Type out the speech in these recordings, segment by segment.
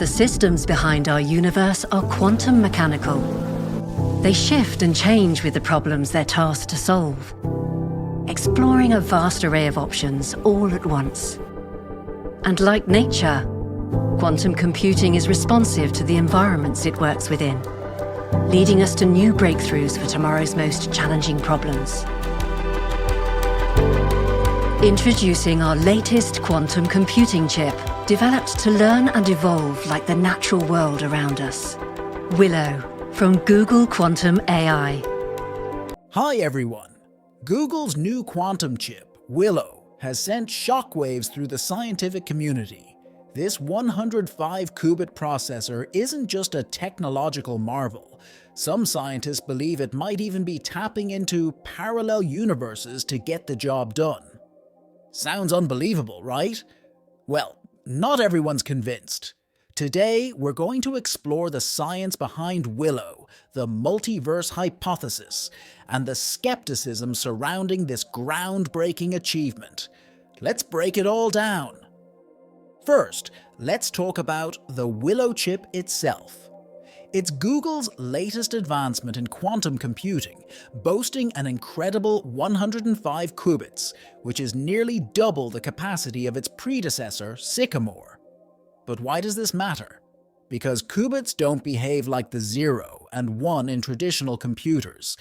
The systems behind our universe are quantum mechanical. They shift and change with the problems they're tasked to solve, exploring a vast array of options all at once. And like nature, quantum computing is responsive to the environments it works within, leading us to new breakthroughs for tomorrow's most challenging problems. Introducing our latest quantum computing chip, developed to learn and evolve like the natural world around us. Willow, from Google Quantum AI. Hi everyone. Google's new quantum chip, Willow, has sent shockwaves through the scientific community. This 105-qubit processor isn't just a technological marvel. Some scientists believe it might even be tapping into parallel universes to get the job done. Sounds unbelievable, right? Well, not everyone's convinced. Today, we're going to explore the science behind Willow, the multiverse hypothesis, and the skepticism surrounding this groundbreaking achievement. Let's break it all down. First, let's talk about the Willow chip itself. It's Google's latest advancement in quantum computing, boasting an incredible 105 qubits, which is nearly double the capacity of its predecessor, Sycamore. But why does this matter? Because qubits don't behave like the 0 and 1 in traditional computers.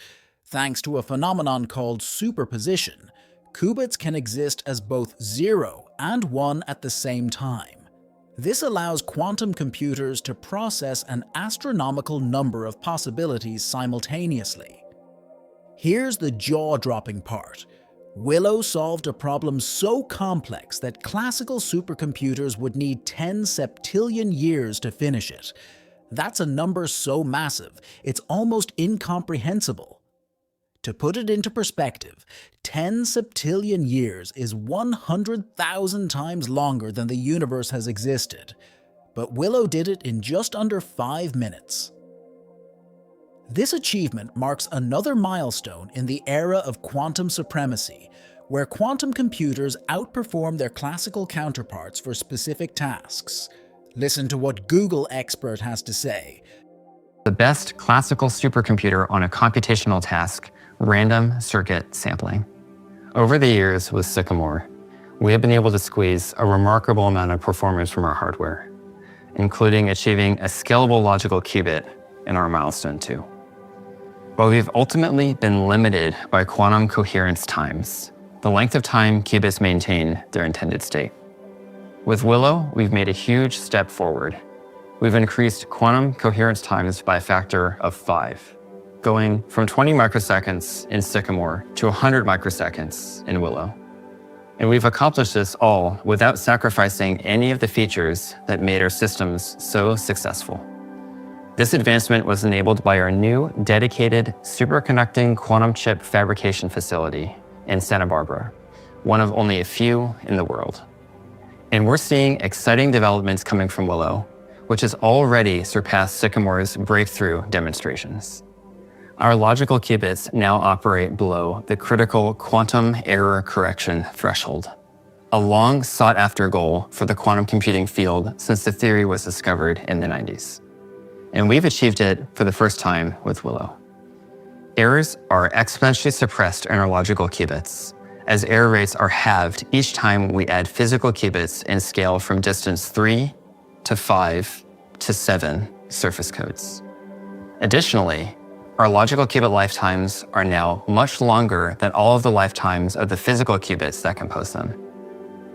Thanks to a phenomenon called superposition, qubits can exist as both 0 and 1 at the same time. This allows quantum computers to process an astronomical number of possibilities simultaneously. Here's the jaw-dropping part. Willow solved a problem so complex that classical supercomputers would need 10 septillion years to finish it. That's a number so massive, it's almost incomprehensible. To put it into perspective, 10 septillion years is 100,000 times longer than the universe has existed. But Willow did it in just under 5 minutes. This achievement marks another milestone in the era of quantum supremacy, where quantum computers outperform their classical counterparts for specific tasks. Listen to what Google expert has to say. The best classical supercomputer on a computational task, random circuit sampling. Over the years with Sycamore, we have been able to squeeze a remarkable amount of performance from our hardware, including achieving a scalable logical qubit in our milestone 2. But we've ultimately been limited by quantum coherence times, the length of time qubits maintain their intended state. With Willow, we've made a huge step forward. We've increased quantum coherence times by a factor of 5. Going from 20 microseconds in Sycamore to 100 microseconds in Willow. And we've accomplished this all without sacrificing any of the features that made our systems so successful. This advancement was enabled by our new dedicated superconducting quantum chip fabrication facility in Santa Barbara, one of only a few in the world. And we're seeing exciting developments coming from Willow, which has already surpassed Sycamore's breakthrough demonstrations. Our logical qubits now operate below the critical quantum error correction threshold, a long sought-after goal for the quantum computing field since the theory was discovered in the 90s. And we've achieved it for the first time with Willow. Errors are exponentially suppressed in our logical qubits, as error rates are halved each time we add physical qubits and scale from distance 3 to 5 to 7 surface codes. Additionally, our logical qubit lifetimes are now much longer than all of the lifetimes of the physical qubits that compose them.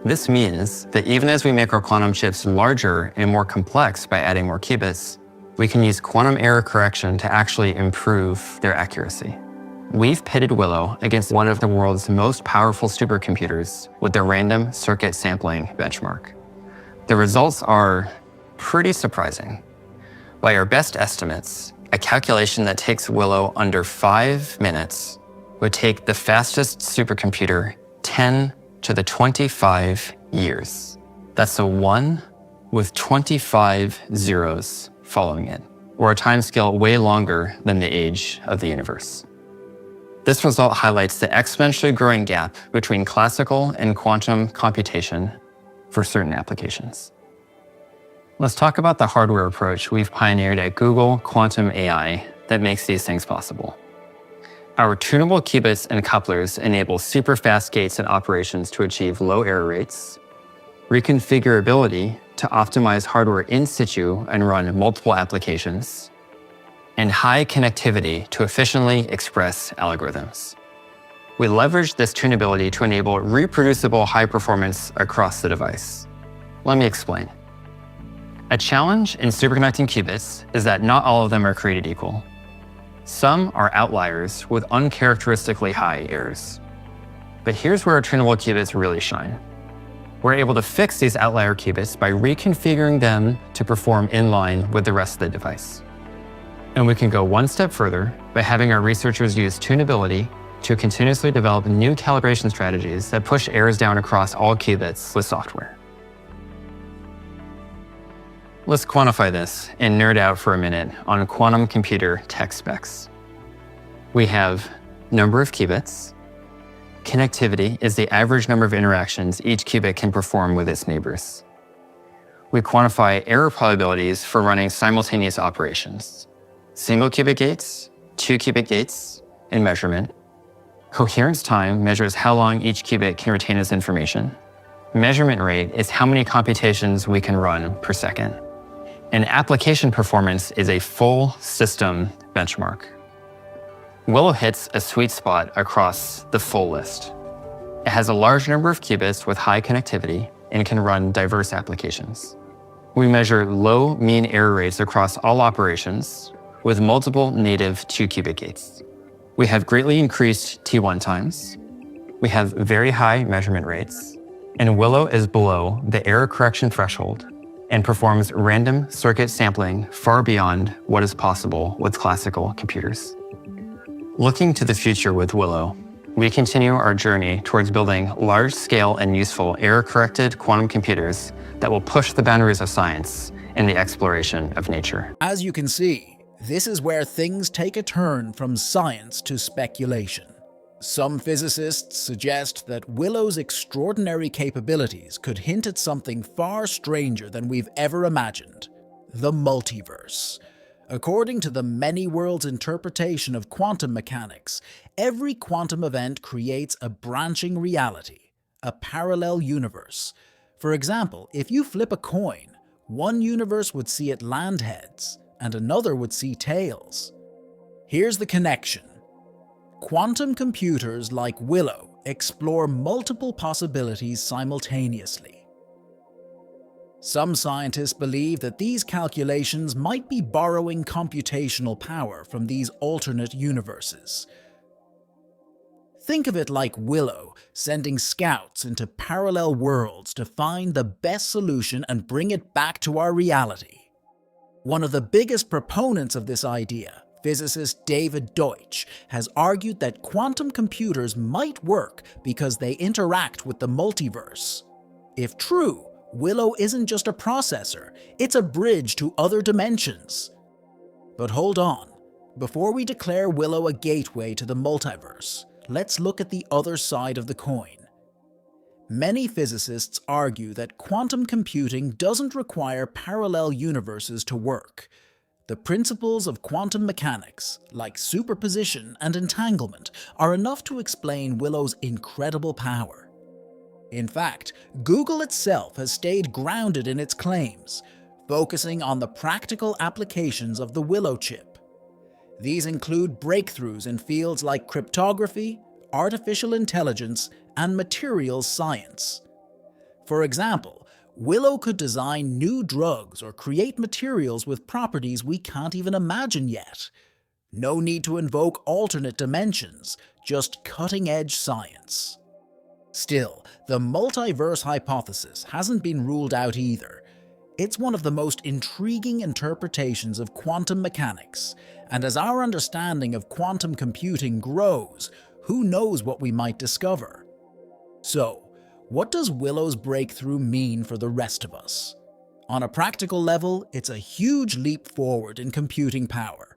This means that even as we make our quantum chips larger and more complex by adding more qubits, we can use quantum error correction to actually improve their accuracy. We've pitted Willow against one of the world's most powerful supercomputers with the random circuit sampling benchmark. The results are pretty surprising. By our best estimates, a calculation that takes Willow under 5 minutes would take the fastest supercomputer 10 to the 25 years. That's a 1 with 25 zeros following it, or a timescale way longer than the age of the universe. This result highlights the exponentially growing gap between classical and quantum computation for certain applications. Let's talk about the hardware approach we've pioneered at Google Quantum AI that makes these things possible. Our tunable qubits and couplers enable super fast gates and operations to achieve low error rates, reconfigurability to optimize hardware in situ and run multiple applications, and high connectivity to efficiently express algorithms. We leverage this tunability to enable reproducible high performance across the device. Let me explain. A challenge in superconducting qubits is that not all of them are created equal. Some are outliers with uncharacteristically high errors. But here's where our tunable qubits really shine. We're able to fix these outlier qubits by reconfiguring them to perform in line with the rest of the device. And we can go one step further by having our researchers use tunability to continuously develop new calibration strategies that push errors down across all qubits with software. Let's quantify this and nerd out for a minute on quantum computer tech specs. We have number of qubits. Connectivity is the average number of interactions each qubit can perform with its neighbors. We quantify error probabilities for running simultaneous operations. Single qubit gates, 2 qubit gates, and measurement. Coherence time measures how long each qubit can retain its information. Measurement rate is how many computations we can run per second. And application performance is a full system benchmark. Willow hits a sweet spot across the full list. It has a large number of qubits with high connectivity and can run diverse applications. We measure low mean error rates across all operations with multiple native 2 qubit gates. We have greatly increased T1 times. We have very high measurement rates, and Willow is below the error correction threshold and performs random circuit sampling far beyond what is possible with classical computers. Looking to the future with Willow, we continue our journey towards building large-scale and useful error-corrected quantum computers that will push the boundaries of science and the exploration of nature. As you can see, this is where things take a turn from science to speculation. Some physicists suggest that Willow's extraordinary capabilities could hint at something far stranger than we've ever imagined: the multiverse. According to the many worlds interpretation of quantum mechanics, every quantum event creates a branching reality, a parallel universe. For example, if you flip a coin, one universe would see it land heads, and another would see tails. Here's the connection. Quantum computers like Willow explore multiple possibilities simultaneously. Some scientists believe that these calculations might be borrowing computational power from these alternate universes. Think of it like Willow sending scouts into parallel worlds to find the best solution and bring it back to our reality. One of the biggest proponents of this idea, physicist David Deutsch, has argued that quantum computers might work because they interact with the multiverse. If true, Willow isn't just a processor, it's a bridge to other dimensions. But hold on, before we declare Willow a gateway to the multiverse, let's look at the other side of the coin. Many physicists argue that quantum computing doesn't require parallel universes to work. The principles of quantum mechanics, like superposition and entanglement, are enough to explain Willow's incredible power. In fact, Google itself has stayed grounded in its claims, focusing on the practical applications of the Willow chip. These include breakthroughs in fields like cryptography, artificial intelligence, and materials science. For example, Willow could design new drugs or create materials with properties we can't even imagine yet. No need to invoke alternate dimensions, just cutting-edge science. Still, the multiverse hypothesis hasn't been ruled out either. It's one of the most intriguing interpretations of quantum mechanics, and as our understanding of quantum computing grows, who knows what we might discover? So, what does Willow's breakthrough mean for the rest of us? On a practical level, it's a huge leap forward in computing power.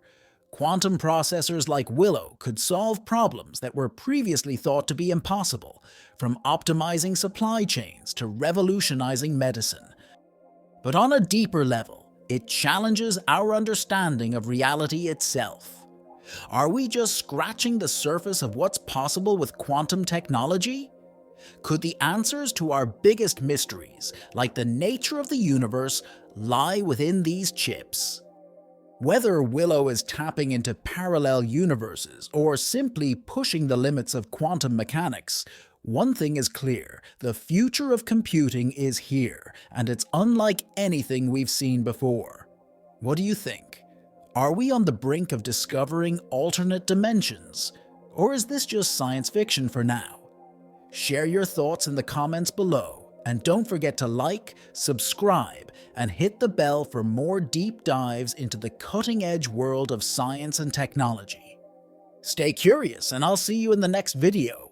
Quantum processors like Willow could solve problems that were previously thought to be impossible, from optimizing supply chains to revolutionizing medicine. But on a deeper level, it challenges our understanding of reality itself. Are we just scratching the surface of what's possible with quantum technology? Could the answers to our biggest mysteries, like the nature of the universe, lie within these chips? Whether Willow is tapping into parallel universes or simply pushing the limits of quantum mechanics, one thing is clear: the future of computing is here, and it's unlike anything we've seen before. What do you think? Are we on the brink of discovering alternate dimensions? Or is this just science fiction for now? Share your thoughts in the comments below, and don't forget to like, subscribe, and hit the bell for more deep dives into the cutting-edge world of science and technology. Stay curious, and I'll see you in the next video.